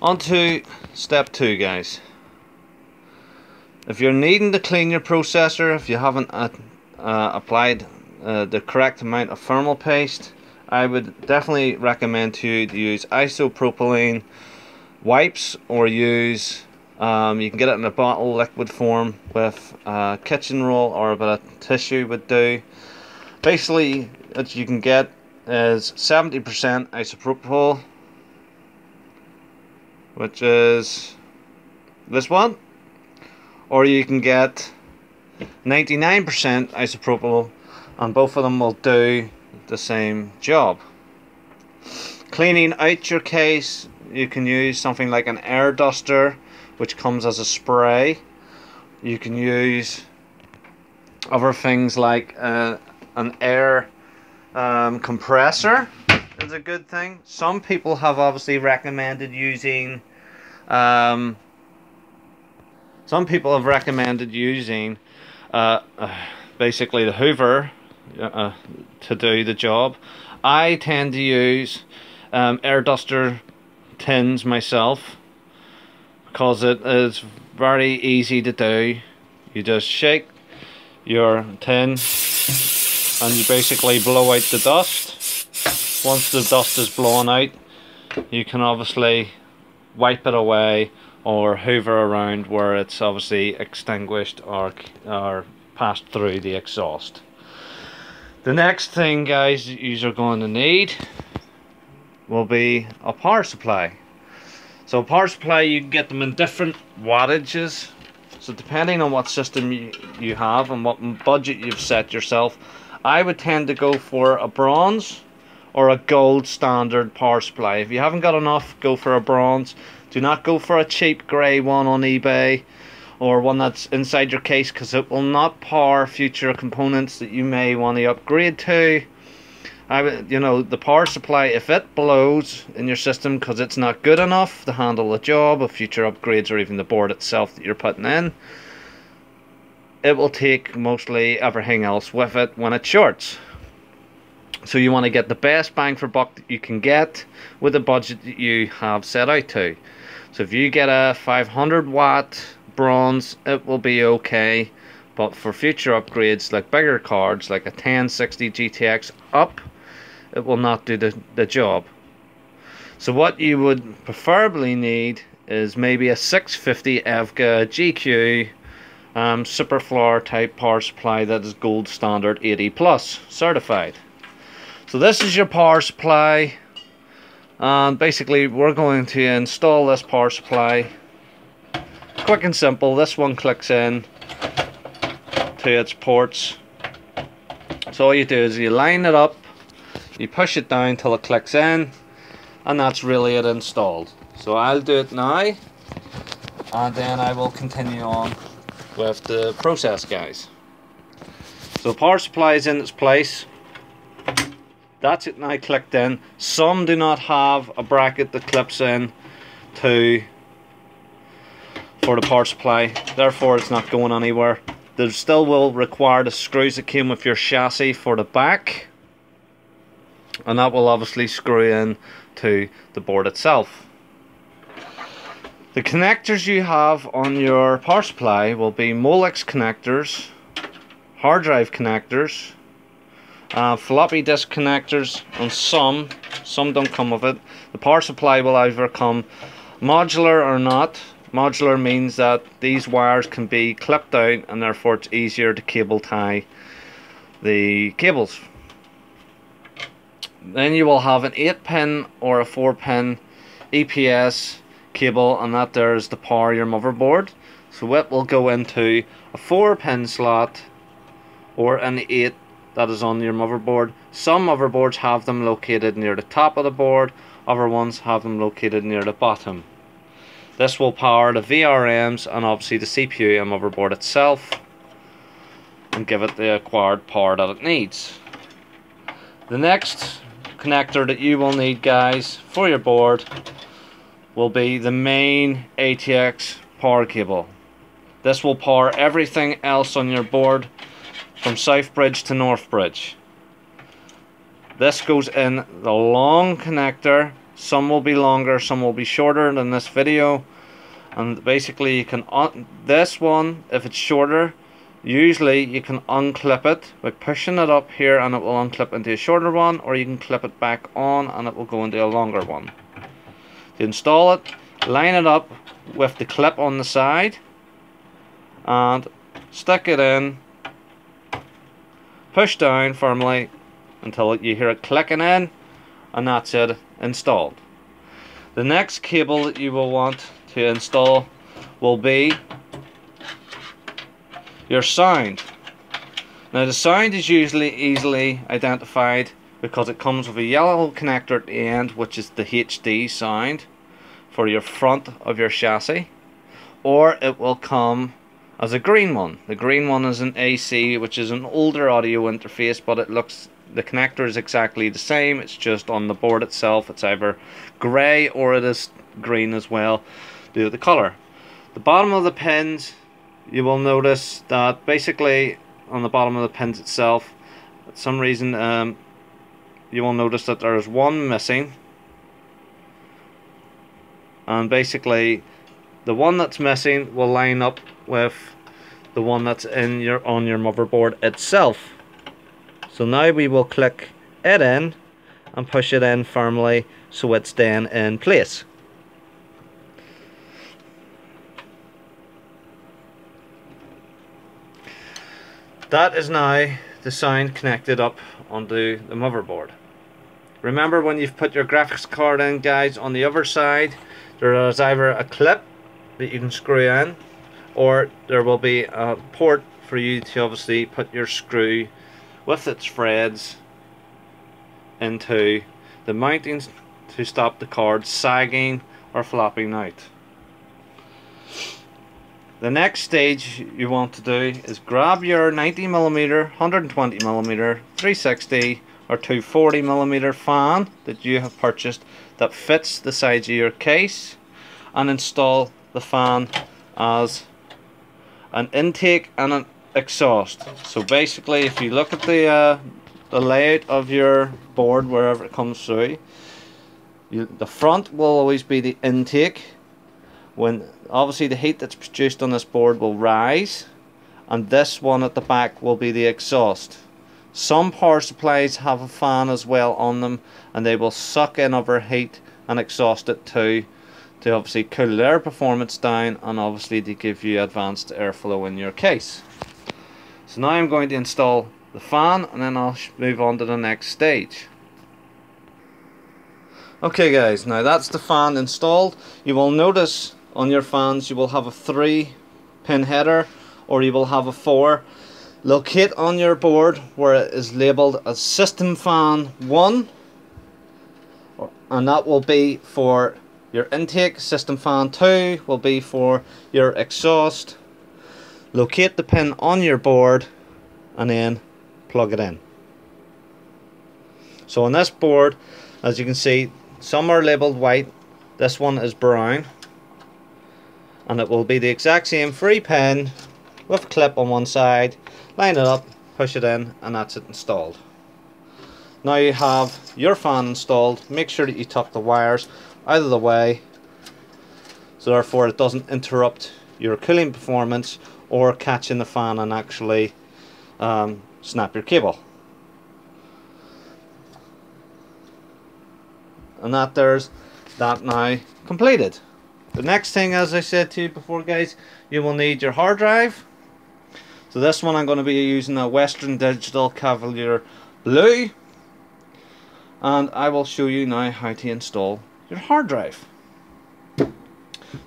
On to step 2, guys. If you're needing to clean your processor, if you haven't applied the correct amount of thermal paste, I would definitely recommend to you to use isopropylene wipes, or use you can get it in a bottle liquid form with a kitchen roll or a bit of tissue would do. Basically what you can get is 70% isopropyl, which is this one, or you can get 99% isopropyl, and both of them will do the same job. Cleaning out your case, you can use something like an air duster, which comes as a spray. You can use other things like an air compressor is a good thing. Some people have obviously recommended using basically the Hoover to do the job. I tend to use air duster tins myself, because it is very easy to do. You just shake your tin and you basically blow out the dust. Once the dust is blown out, you can obviously wipe it away or hoover around where it's obviously extinguished or passed through the exhaust. The next thing, guys, you are going to need will be a power supply. So power supply, you can get them in different wattages. So depending on what system you have and what budget you've set yourself, I would tend to go for a bronze or a gold standard power supply. If you haven't got enough, go for a bronze. Do not go for a cheap grey one on eBay or one that's inside your case, because it will not power future components that you may want to upgrade to. The power supply, if it blows in your system because it's not good enough to handle the job of future upgrades, or even the board itself that you're putting in, it will take mostly everything else with it when it shorts. So you want to get the best bang for buck that you can get with the budget that you have set out to. So if you get a 500 watt bronze, it will be okay, but for future upgrades like bigger cards like a 1060 GTX up, it will not do the job. So what you would preferably need is maybe a 650 EVGA GQ Superfloor type power supply that is gold standard 80 plus certified. So this is your power supply, and basically we're going to install this power supply. Quick and simple. This one clicks in to its ports. So all you do is you line it up, you push it down till it clicks in, and that's really it installed. So I'll do it now, and then I will continue on with the process, guys. So power supply is in its place. That's it now clicked in. Some do not have a bracket that clips in for the power supply, therefore it's not going anywhere. There still will require the screws that came with your chassis for the back, and that will obviously screw in to the board itself. The connectors you have on your power supply will be Molex connectors, hard drive connectors, floppy disk connectors, and some don't come with it. The power supply will either come modular or not. Modular means that these wires can be clipped out, and therefore it's easier to cable tie the cables. Then you will have an 8-pin or a 4-pin EPS cable, and that there is to power your motherboard. So it will go into a 4-pin slot or an 8 that is on your motherboard. Some motherboards have them located near the top of the board, other ones have them located near the bottom. This will power the VRMs and obviously the CPU and motherboard itself, and give it the acquired power that it needs. The next connector that you will need, guys, for your board will be the main ATX power cable. This will power everything else on your board from South Bridge to North Bridge. This goes in the long connector Some will be longer, some will be shorter than this video. And basically you can, this one, if it's shorter, usually you can unclip it by pushing it up here and it will unclip into a shorter one, or you can clip it back on and it will go into a longer one. To install it, line it up with the clip on the side and stick it in, push down firmly until you hear it clicking in, and that's it, installed. The next cable that you will want to install will be your sound. Now the sound is usually easily identified because it comes with a yellow connector at the end, which is the HD sound for your front of your chassis, or it will come as a green one. The green one is an AC, which is an older audio interface, but it looks, the connector is exactly the same. It's just on the board itself it's either grey or it is green as well, due to the colour. The bottom of the pins, you will notice that basically on the bottom of the pins itself, for some reason you will notice that there is one missing, and basically the one that's missing will line up with the one that's in your on your motherboard itself. So now we will click it in and push it in firmly so it's then in place. That is now the sound connected up onto the motherboard. Remember, when you've put your graphics card in, guys, on the other side there is either a clip that you can screw in, or there will be a port for you to obviously put your screw with its threads into the mountings to stop the card sagging or flopping out. The next stage you want to do is grab your 90mm, 120mm, 360 or 240mm fan that you have purchased that fits the sides of your case, and install the fan as an intake and an exhaust. So basically, if you look at the layout of your board wherever it comes through, the front will always be the intake, when obviously the heat that's produced on this board will rise, and this one at the back will be the exhaust. Some power supplies have a fan as well on them, and they will suck in other heat and exhaust it too, to obviously cool their performance down and obviously to give you advanced airflow in your case. So now I'm going to install the fan, and then I'll move on to the next stage. Okay guys, now that's the fan installed. You will notice on your fans you will have a 3-pin header, or you will have a 4. Locate on your board where it is labelled as System Fan 1, and that will be for your intake. System Fan 2 will be for your exhaust. Locate the pin on your board and then plug it in. So on this board, as you can see, some are labelled white, this one is brown, and it will be the exact same 3-pin with a clip on one side. Line it up, push it in, and that's it installed. Now you have your fan installed. Make sure that you tuck the wires out of the way, so therefore it doesn't interrupt your cooling performance or catch in the fan and actually snap your cable. And there's that now completed. The next thing, as I said to you before guys, you will need your hard drive. So this one I'm going to be using a Western Digital Cavalier Blue, and I will show you now how to install your hard drive.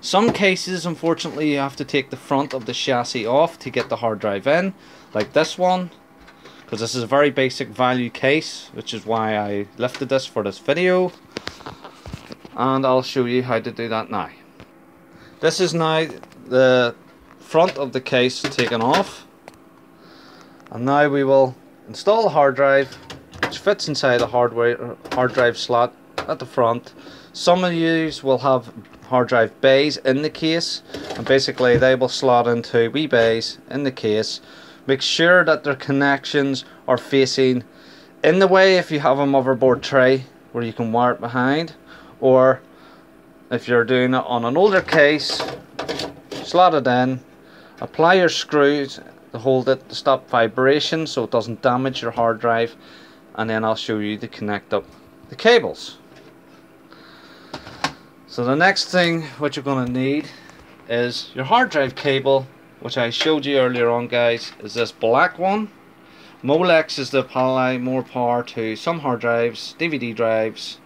Some cases, unfortunately, you have to take the front of the chassis off to get the hard drive in, like this one, because this is a very basic value case, which is why I lifted this for this video, and I'll show you how to do that now. This is now the front of the case taken off, and now we will install the hard drive, which fits inside a hard drive slot at the front. Some of you will have hard drive bays in the case, and basically they will slot into wee bays in the case. Make sure that their connections are facing in the way if you have a motherboard tray where you can wire it behind, or if you're doing it on an older case, slot it in, apply your screws to hold it to stop vibration so it doesn't damage your hard drive, and then I'll show you to connect up the cables. So the next thing what you're going to need is your hard drive cable, which I showed you earlier on, guys, is this black one. Molex is to apply more power to some hard drives, DVD drives,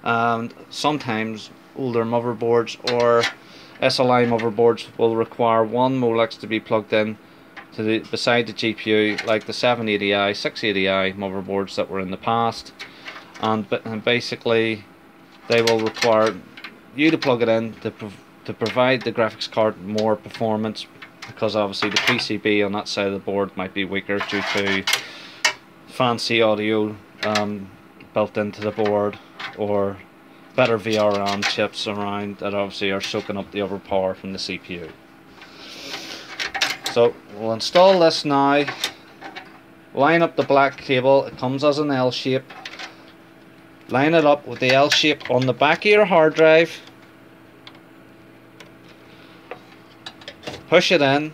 and sometimes older motherboards or SLI motherboards will require one Molex to be plugged in to beside the GPU, like the 780i, 680i motherboards that were in the past, and basically they will require you to plug it in to provide the graphics card more performance, because obviously the PCB on that side of the board might be weaker due to fancy audio built into the board, or better VRM chips around that obviously are soaking up the overpower from the CPU. So we'll install this now. Line up the black cable. It comes as an L shape. Line it up with the L shape on the back of your hard drive. Push it in,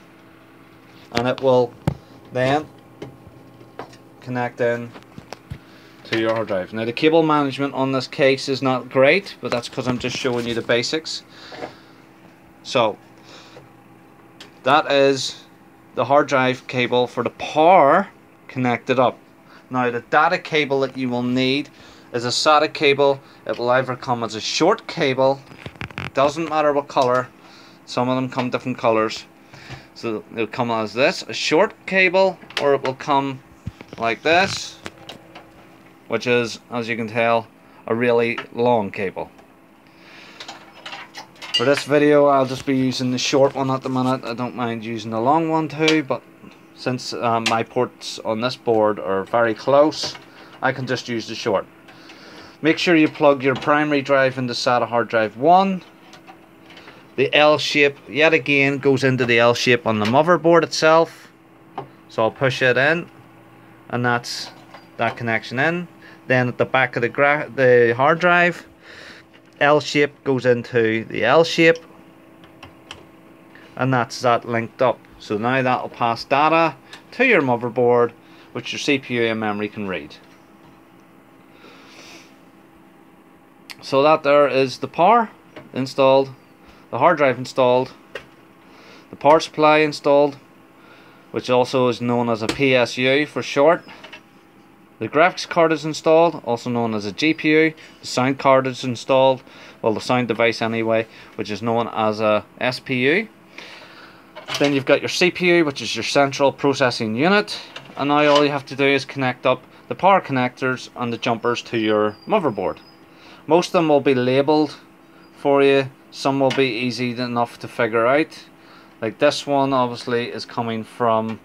and it will then connect in to your hard drive. Now the cable management on this case is not great, but that's because I'm just showing you the basics. So that is the hard drive cable for the power connected up. Now the data cable that you will need is a SATA cable. It will either come as a short cable, doesn't matter what color, some of them come different colors, so it'll come as this, a short cable, or it will come like this, which is, as you can tell, a really long cable. For this video I'll just be using the short one at the minute. I don't mind using the long one too, but since my ports on this board are very close, I can just use the short. Make sure you plug your primary drive into SATA hard drive 1. The L shape yet again goes into the L shape on the motherboard itself, so I'll push it in, and that's that connection in. Then at the back of the hard drive, L shape goes into the L shape, and that's that linked up. So now that will pass data to your motherboard, which your CPU and memory can read. So that there is the power installed, the hard drive installed, the power supply installed, which also is known as a PSU for short. The graphics card is installed, also known as a GPU. The sound card is installed, well, the sound device anyway, which is known as a SPU. Then you've got your CPU, which is your central processing unit, and now all you have to do is connect up the power connectors and the jumpers to your motherboard. Most of them will be labeled for you, some will be easy enough to figure out. Like this one obviously is coming from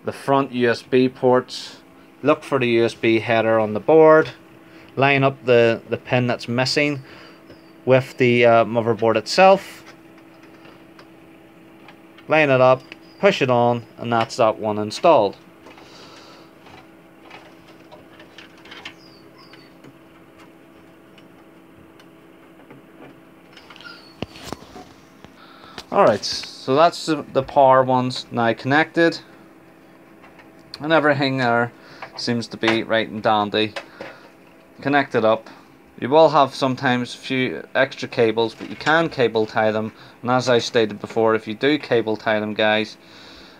the front USB ports. Look for the USB header on the board, line up the pin that's missing with the motherboard itself, line it up, push it on, and that's that one installed. Alright, so that's the power ones now connected, and everything there seems to be right and dandy connected up. You will have sometimes a few extra cables, but you can cable tie them, and as I stated before, if you do cable tie them, guys,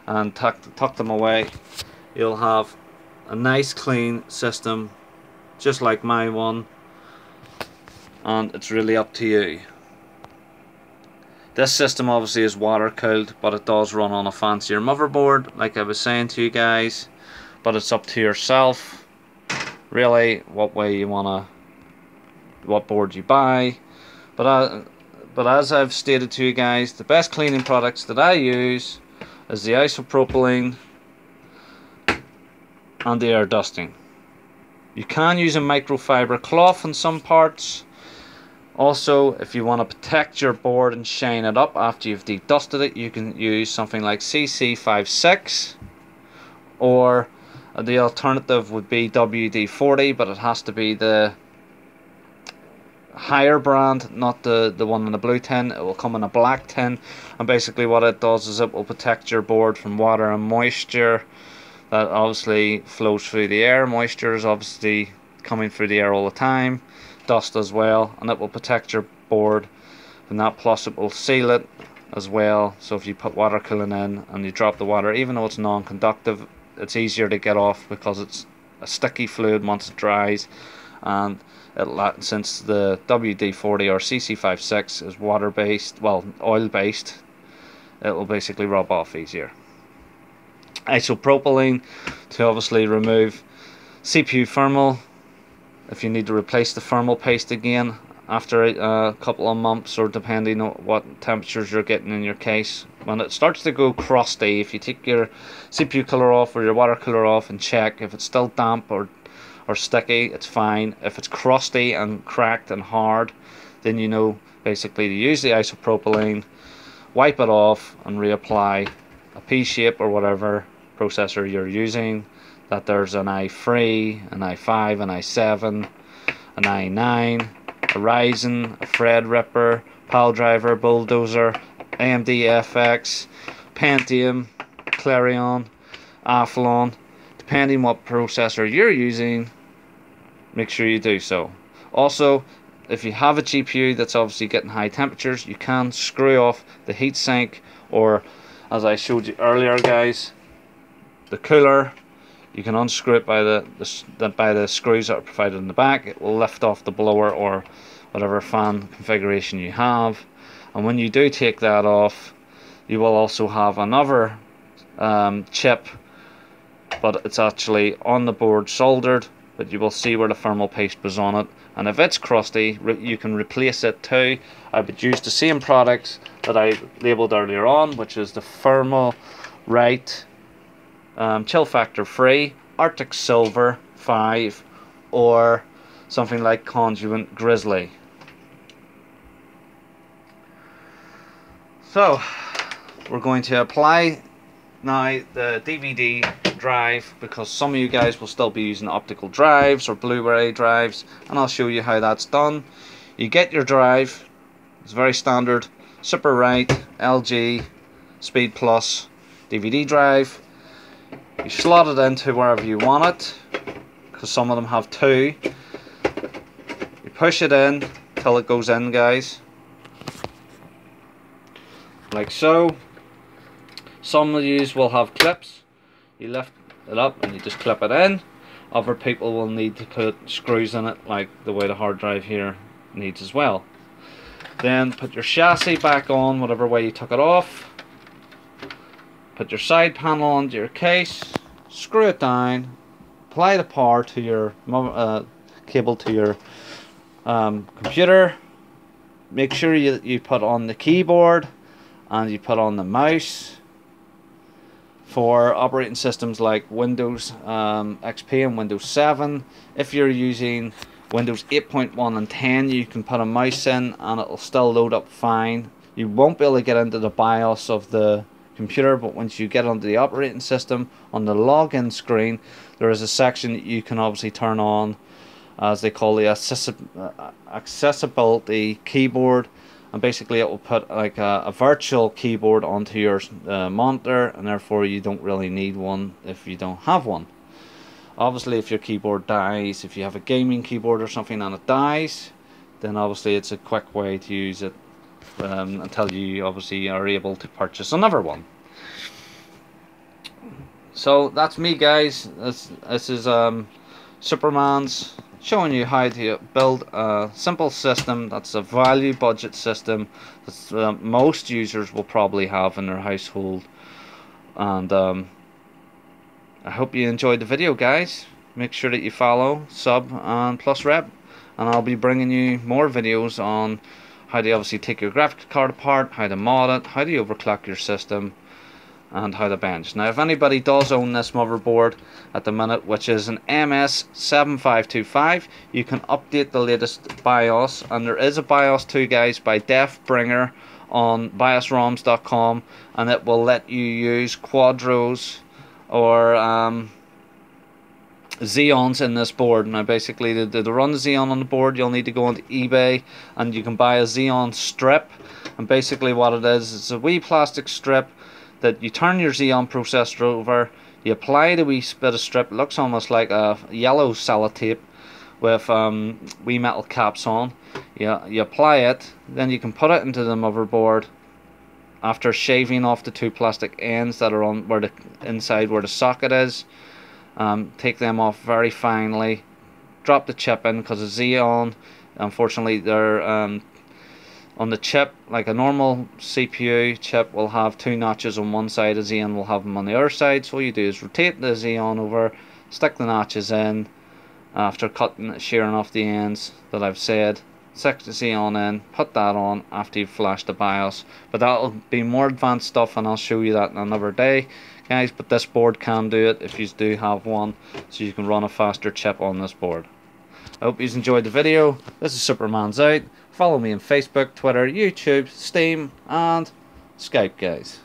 and tuck them away, you'll have a nice clean system just like my one, and it's really up to you. This system obviously is water cooled, but it does run on a fancier motherboard, like I was saying to you guys, but it's up to yourself really what way you wanna, what board you buy. But as I've stated to you guys, the best cleaning products that I use is the isopropylene and the air dusting. You can use a microfiber cloth in some parts. Also, if you want to protect your board and shine it up after you've dedusted it, you can use something like CC56, or the alternative would be WD-40, but it has to be the higher brand, not the one in the blue tin. It will come in a black tin, and basically what it does is it will protect your board from water and moisture that obviously flows through the air. Moisture is obviously coming through the air all the time, dust as well, and it will protect your board from that. Plus it will seal it as well, so if you put water cooling in and you drop the water, even though it's non-conductive, it's easier to get off because it's a sticky fluid once it dries. And since the WD-40 or CC56 is water based, well, oil based, it will basically rub off easier. Isopropylene to obviously remove CPU thermal if you need to replace the thermal paste again after a couple of months, or depending on what temperatures you're getting in your case. When it starts to go crusty, if you take your CPU cooler off or your water cooler off and check if it's still damp or sticky, it's fine. If it's crusty and cracked and hard, then you know basically to use the isopropylene, wipe it off and reapply a P-shape or whatever processor you're using, that there's an i3, an i5, an i7, an i9, a Ryzen, a Threadripper, Piledriver, Bulldozer, AMD FX, Pentium, Clarion, Athlon. Depending what processor you're using, make sure you do so. Also, if you have a GPU that's obviously getting high temperatures, you can screw off the heatsink, or as I showed you earlier guys, the cooler. You can unscrew it by the screws that are provided in the back. It will lift off the blower or whatever fan configuration you have. And when you do take that off, you will also have another chip, but it's actually on the board soldered, but you will see where the thermal paste was on it. And if it's crusty, you can replace it too. I would use the same products that I labeled earlier on, which is the Thermalright chill factor free, Arctic Silver 5, or something like Conduit Grizzly. So we're going to apply now the DVD drive, because some of you guys will still be using optical drives or Blu-ray drives, and I'll show you how that's done. You get your drive, it's very standard Supermanz LG Speed Plus DVD drive. You slot it into wherever you want it, because some of them have two. You push it in till it goes in, guys, like so. Some of these will have clips. You lift it up and you just clip it in. Other people will need to put screws in it, like the way the hard drive here needs as well. Then put your chassis back on whatever way you took it off. Put your side panel onto your case, screw it down, apply the power to your cable to your computer. Make sure you put on the keyboard and you put on the mouse. For operating systems like Windows XP and Windows 7, if you're using Windows 8.1 and 10, you can put a mouse in and it'll still load up fine. You won't be able to get into the BIOS of the computer, but once you get onto the operating system, on the login screen there is a section that you can obviously turn on, as they call the accessibility keyboard, and basically it will put like a virtual keyboard onto your monitor, and therefore you don't really need one if you don't have one. Obviously if your keyboard dies, if you have a gaming keyboard or something and it dies, then obviously it's a quick way to use it until you obviously are able to purchase another one. So that's me, guys. This is supermanZ showing you how to build a simple system that's a value budget system that most users will probably have in their household. And I hope you enjoyed the video, guys. Make sure that you follow, sub and plus rep, and I'll be bringing you more videos on how to obviously take your graphics card apart, how to mod it, how to overclock your system, and how to bench. Now if anybody does own this motherboard at the minute, which is an MS7525, you can update the latest BIOS, and there is a BIOS too, guys, by Deathbringer on biosroms.com, and it will let you use Quadros or Xeons in this board. Now basically to run the Xeon on the board, you'll need to go onto eBay and you can buy a Xeon strip. And basically what it is, it's a wee plastic strip that you turn your Xeon processor over, you apply the wee bit of strip. It looks almost like a yellow sellotape with wee metal caps on. You apply it, then you can put it into the motherboard after shaving off the two plastic ends that are on where the inside where the socket is. Take them off very finely, drop the chip in, because the Xeon, unfortunately, they're on the chip, like a normal CPU chip will have two notches on one side, a Xeon will have them on the other side. So what you do is rotate the Xeon over, stick the notches in after shearing off the ends that I've said, stick the Xeon in, put that on after you've flashed the BIOS. But that'll be more advanced stuff and I'll show you that in another day, guys. But this board can do it if you do have one, so you can run a faster chip on this board. I hope you enjoyed the video. This is supermanZ out. Follow me on Facebook, Twitter, YouTube, Steam and Skype, guys.